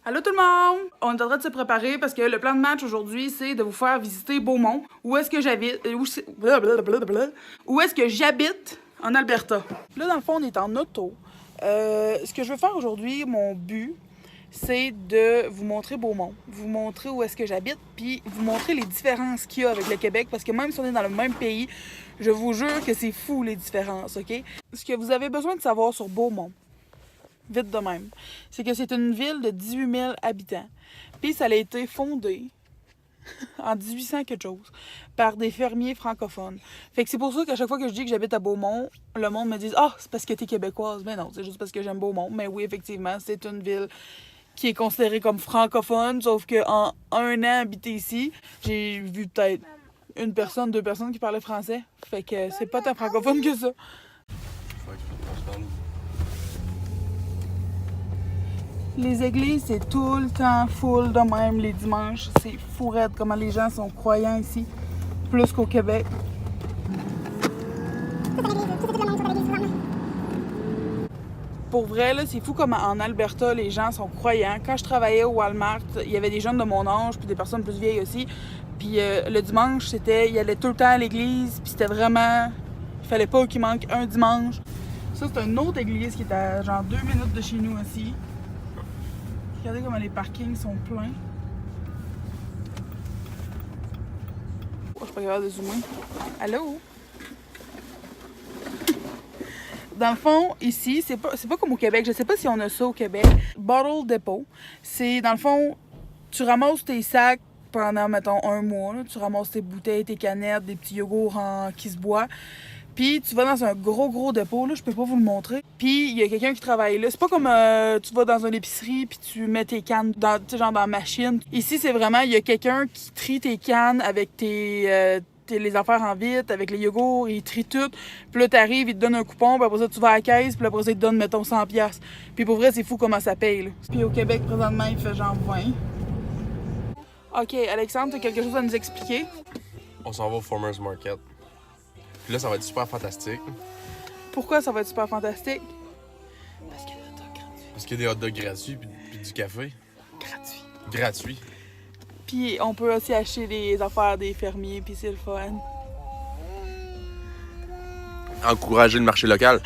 Allô tout le monde! On est en train de se préparer parce que le plan de match aujourd'hui, c'est de vous faire visiter Beaumont, où est-ce que j'habite, où est-ce que j'habite en Alberta. Là, dans le fond, on est en auto. Ce que je veux faire aujourd'hui, mon but, c'est de vous montrer Beaumont, vous montrer où est-ce que j'habite, puis vous montrer les différences qu'il y a avec le Québec, parce que même si on est dans le même pays, je vous jure que c'est fou les différences, OK? Ce que vous avez besoin de savoir sur Beaumont, vite de même, c'est que c'est une ville de 18 000 habitants. Puis ça a été fondé en 1800 quelque chose par des fermiers francophones. Fait que c'est pour ça qu'à chaque fois que je dis que j'habite à Beaumont, le monde me dit « Ah, c'est parce que t'es québécoise. » Mais non, c'est juste parce que j'aime Beaumont. Mais oui, effectivement, c'est une ville qui est considérée comme francophone, sauf qu'en un an habité ici, j'ai vu peut-être une personne, deux personnes qui parlaient français. Fait que c'est pas tant francophone que ça. Les églises, c'est tout le temps full de même les dimanches. C'est fou raide comment les gens sont croyants ici, plus qu'au Québec. Pour vrai, là, c'est fou comment en Alberta, les gens sont croyants. Quand je travaillais au Walmart, il y avait des jeunes de mon âge, puis des personnes plus vieilles aussi. Puis le dimanche, ils allaient tout le temps à l'église, puis c'était vraiment... Il fallait pas qu'il manque un dimanche. Ça, c'est une autre église qui est à genre 2 minutes de chez nous aussi. Regardez comment les parkings sont pleins. Oh, je suis pas capable de zoomer. Allô? Dans le fond, ici, c'est pas comme au Québec. Je sais pas si on a ça au Québec. Bottle Depot. C'est, dans le fond, tu ramasses tes sacs pendant, mettons, un mois. Là. Tu ramasses tes bouteilles, tes canettes, des petits yogourts qui se boivent. Puis tu vas dans un gros dépôt, là, je peux pas vous le montrer. Puis il y a quelqu'un qui travaille là. C'est pas comme tu vas dans une épicerie puis tu mets tes cannes dans, genre dans la machine. Ici, c'est vraiment, il y a quelqu'un qui trie tes cannes avec les affaires en vitre, avec les yogourts, il trie tout. Puis là, t'arrives, il te donne un coupon, puis après ça, tu vas à la caisse, puis après ça, il te donne, mettons, 100$. Puis pour vrai, c'est fou comment ça paye, là. Puis au Québec, présentement, il fait genre 20. OK, Alexandre, t'as quelque chose à nous expliquer? On s'en va au Farmers Market. Puis là, ça va être super fantastique. Pourquoi ça va être super fantastique? Parce qu'il y a des hot dogs gratuits. Parce qu'il y a des hot dogs gratuits puis du café. Gratuit. Puis on peut aussi acheter des affaires des fermiers, puis c'est le fun. Encourager le marché local.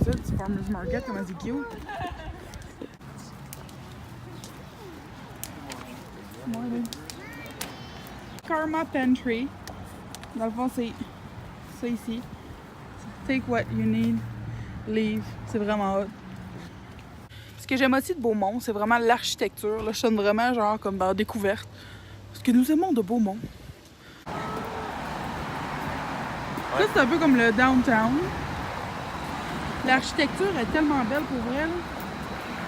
C'est ça, du Farmers Market, comment c'est cute. Karma Pantry. Dans le fond, c'est ça ici. Take what you need, leave. C'est vraiment hot. Ce que j'aime aussi de Beaumont, c'est vraiment l'architecture. Là, je sonne vraiment genre comme dans découverte. Parce que nous aimons de Beaumont. Ça, c'est un peu comme le downtown. L'architecture est tellement belle pour vrai. Là.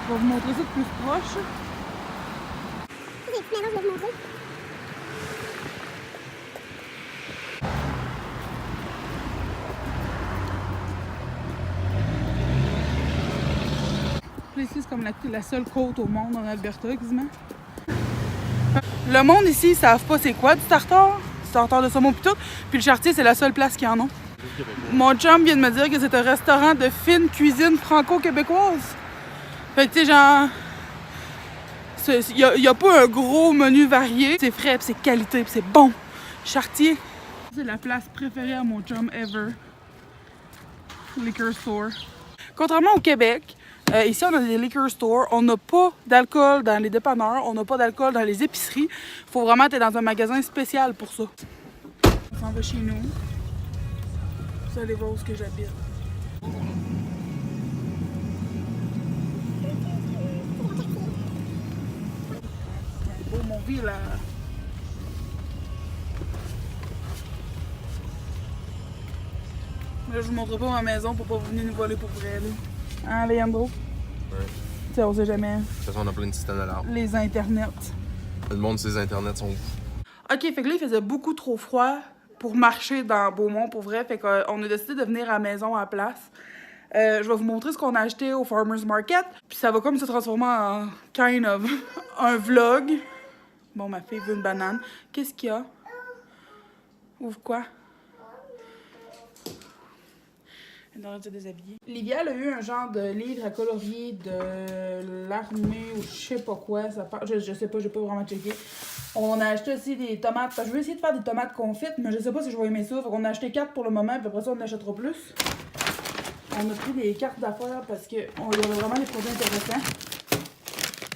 Je vais vous montrer ça de plus proche. C'est des petits mélanges, je vais vous montrer. Puis ici, c'est comme la seule côte au monde en Alberta, quasiment. Le monde ici, ils savent pas c'est quoi du tartare. Du tartare de saumon pis tout. Puis le Chartier, c'est la seule place qui en a. Mon chum vient de me dire que c'est un restaurant de fine cuisine franco-québécoise. Fait que tu sais, genre... Il y a pas un gros menu varié. C'est frais, pis c'est qualité, pis c'est bon. Chartier. C'est la place préférée à mon chum ever. Liquor store. Contrairement au Québec, ici on a des liquor stores. On n'a pas d'alcool dans les dépanneurs. On n'a pas d'alcool dans les épiceries. Faut vraiment être dans un magasin spécial pour ça. On s'en va chez nous. Ça, les voir où que j'habite. C'est beau mon village. Là, je vous montre pas ma maison pour pas venir nous voler pour vrai. Là. Hein, Leandro? Ouais. Tu sais, on sait jamais. De toute façon, on a plein de systèmes d'alarme. Les internets. Le monde, ses internets sont ouf. Ok, fait que là, il faisait beaucoup trop froid pour marcher dans Beaumont, pour vrai. Fait qu'on a décidé de venir à la maison à la place. Je vais vous montrer ce qu'on a acheté au Farmer's Market. Puis ça va comme se transformer en kind of un vlog. Bon, ma fille veut une banane. Qu'est-ce qu'il y a? Ouvre quoi? Elle est en train de se déshabiller. Livia, elle a eu un genre de livre à colorier de l'armée ou je sais pas quoi. Ça part, je sais pas, j'ai pas vraiment checké. On a acheté aussi des tomates. Je vais essayer de faire des tomates confites, mais je sais pas si je vais aimer ça. Fait qu'on a acheté 4 pour le moment, puis après ça, on en achètera plus. On a pris des cartes d'affaires parce qu'on y avait vraiment des produits intéressants.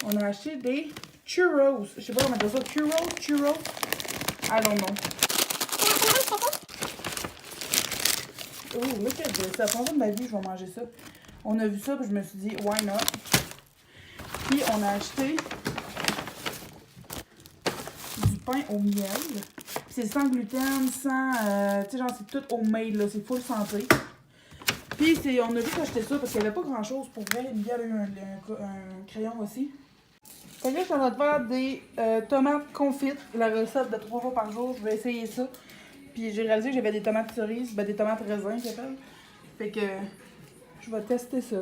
On a acheté des churros. Je sais pas comment on appelle ça. Churros? I don't know. Oh, look at this. C'est la première fois de ma vie que je vais manger ça. On a vu ça, puis je me suis dit, why not? Puis on a acheté du pain au miel. C'est sans gluten, sans... tu sais, genre, c'est tout homemade, là. C'est full santé. Puis on a juste acheté ça parce qu'il n'y avait pas grand-chose pour vrai. Il y a eu un crayon aussi. Fait que là, je suis en train de faire des tomates confites. La recette de 3 fois par jour. Je vais essayer ça. Puis j'ai réalisé que j'avais des tomates cerises, ben des tomates raisins qu'ils appellent. Fait que je vais tester ça.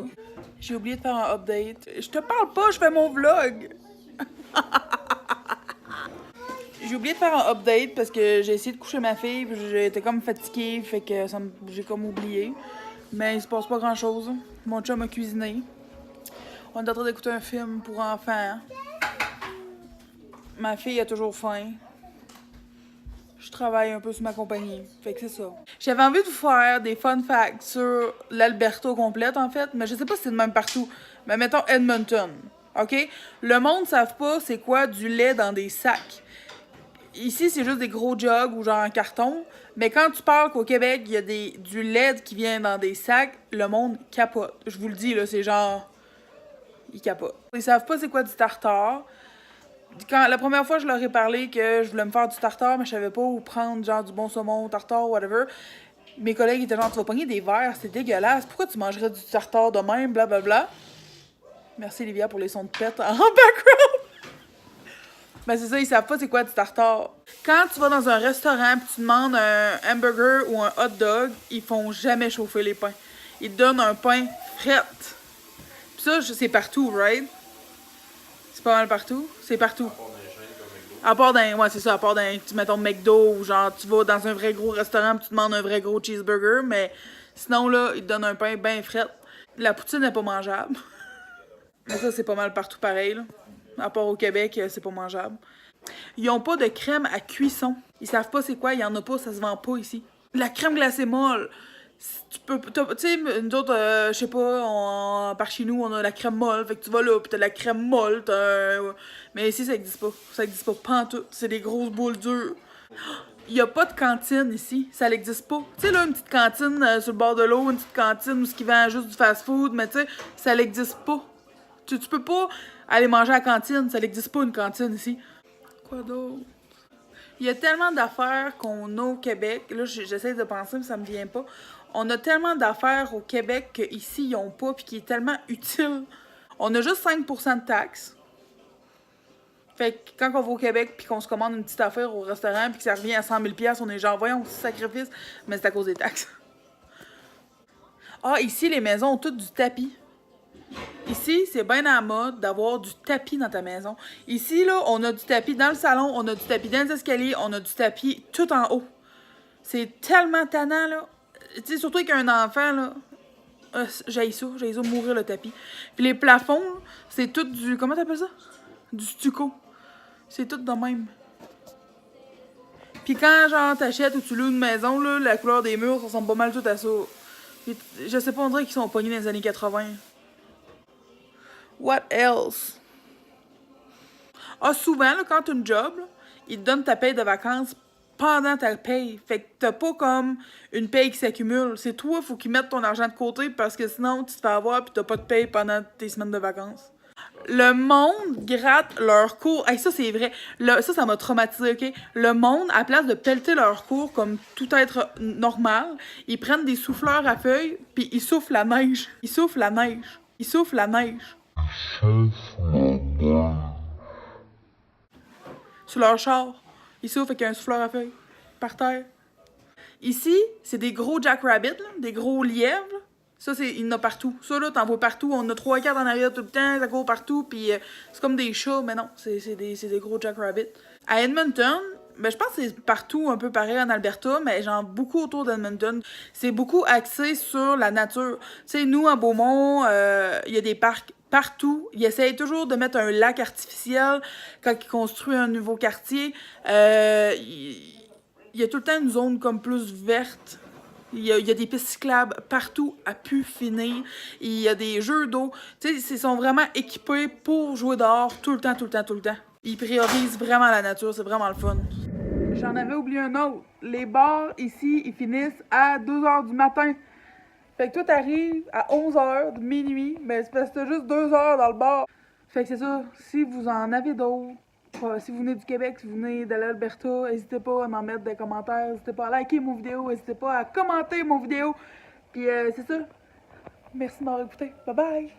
J'ai oublié de faire un update. Je te parle pas, je fais mon vlog! J'ai oublié de faire un update parce que j'ai essayé de coucher ma fille, puis j'étais comme fatiguée, fait que j'ai comme oublié. Mais il se passe pas grand chose. Mon chum a cuisiné. On est en train d'écouter un film pour enfants. Ma fille a toujours faim. Je travaille un peu sur ma compagnie. Fait que c'est ça. J'avais envie de vous faire des fun facts sur l'Alberta complète, en fait. Mais je sais pas si c'est le même partout. Mais mettons Edmonton. OK? Le monde ne savent pas c'est quoi du lait dans des sacs. Ici, c'est juste des gros jugs ou genre en carton. Mais quand tu parles qu'au Québec, il y a du lait qui vient dans des sacs, le monde capote. Je vous le dis, là, c'est genre... Ils capotent. Ils savent pas c'est quoi du tartare. La première fois, je leur ai parlé que je voulais me faire du tartare, mais je savais pas où prendre genre du bon saumon, tartare, whatever. Mes collègues étaient genre, tu vas pogner des verres, c'est dégueulasse. Pourquoi tu mangerais du tartare de même, blablabla. Merci Livia pour les sons de pète en background. Ben c'est ça, ils savent pas c'est quoi du tartare. Quand tu vas dans un restaurant et tu demandes un hamburger ou un hot dog, ils font jamais chauffer les pains. Ils te donnent un pain fret. Pis ça, c'est partout, right? C'est pas mal partout? C'est partout. À part d'un, ouais, c'est ça, à part d'un, mettons, McDo, ou genre, tu vas dans un vrai gros restaurant pis tu demandes un vrai gros cheeseburger, mais sinon, là, ils te donnent un pain bien fret. La poutine n'est pas mangeable. Mais ça, c'est pas mal partout pareil, là. À part au Québec, c'est pas mangeable. Ils ont pas de crème à cuisson. Ils savent pas c'est quoi, il y en a pas, ça se vend pas ici. La crème glacée molle. Tu sais, nous autres, je sais pas, par chez nous, on a la crème molle. Fait que tu vas là, pis t'as la crème molle. Mais ici, ça existe pas. Ça existe pas pantoute. C'est des grosses boules dures. Il y a pas de cantine ici. Ça n'existe pas. Tu sais, là, une petite cantine sur le bord de l'eau, une petite cantine où ce qui vend juste du fast-food, mais tu sais, ça n'existe pas. Tu peux pas aller manger à la cantine. Ça n'existe pas, une cantine ici. Quoi d'autre? Il y a tellement d'affaires qu'on a au Québec. Là, j'essaie de penser, mais ça me vient pas. On a tellement d'affaires au Québec qu'ici, ils n'ont pas, puis qui est tellement utile. On a juste 5% de taxes. Fait que quand on va au Québec, puis qu'on se commande une petite affaire au restaurant, puis que ça revient à 100 000 $, on est genre, voyons, sacrifice. Mais c'est à cause des taxes. Ah, ici, les maisons ont toutes du tapis. Ici, c'est bien à la mode d'avoir du tapis dans ta maison. Ici, là, on a du tapis dans le salon, on a du tapis dans les escaliers, on a du tapis tout en haut. C'est tellement tannant, là. Tu sais, surtout avec un enfant, là. J'haïs ça mourir le tapis. Puis les plafonds, c'est tout du... Comment t'appelles ça? Du stucco. C'est tout de même. Puis quand, genre, t'achètes ou tu loues une maison, là, la couleur des murs, ça ressemble pas mal tout à ça. Je sais pas, on dirait qu'ils sont pognés dans les années 80. What else? Ah, souvent, là, quand t'as une job, là, ils te donnent ta paye de vacances pendant ta paye. Fait que t'as pas comme une paye qui s'accumule. C'est toi, faut qu'ils mettent ton argent de côté parce que sinon, tu te fais avoir pis t'as pas de paye pendant tes semaines de vacances. Le monde gratte leur cours. Hey, ça, c'est vrai. Ça m'a traumatisé, OK? Le monde, à place de pelleter leur cours comme tout être normal, ils prennent des souffleurs à feuilles puis ils soufflent la neige. Ils soufflent la neige. Ils soufflent la neige. Sur leur char. Ils soufflent avec un souffleur à feuilles. Par terre. Ici, c'est des gros jackrabbits, là, des gros lièvres. Là. Ça, il y en a partout. Ça, là, t'en vois partout. On a 3-4 en arrière tout le temps, ça court partout, puis c'est comme des chats, mais non, c'est des gros jackrabbits. À Edmonton, ben, je pense que c'est partout un peu pareil en Alberta, mais genre beaucoup autour d'Edmonton. C'est beaucoup axé sur la nature. Tu sais, nous, à Beaumont, il y a des parcs partout. Ils essayent toujours de mettre un lac artificiel quand ils construisent un nouveau quartier. Il y a tout le temps une zone comme plus verte. Il y a des pistes cyclables partout à pu finir. Il y a des jeux d'eau. Tu sais, ils sont vraiment équipés pour jouer dehors tout le temps, tout le temps, tout le temps. Ils priorisent vraiment la nature, c'est vraiment le fun. J'en avais oublié un autre. Les bars ici, ils finissent à 2h du matin. Fait que toi, t'arrives à 11h, minuit, mais c'est parce que t'as juste 2 heures dans le bar. Fait que c'est ça, si vous en avez d'autres, si vous venez du Québec, si vous venez de l'Alberta, n'hésitez pas à m'en mettre des commentaires, n'hésitez pas à liker mon vidéo, n'hésitez pas à commenter mon vidéo. Puis c'est ça. Merci de m'avoir écouté. Bye bye!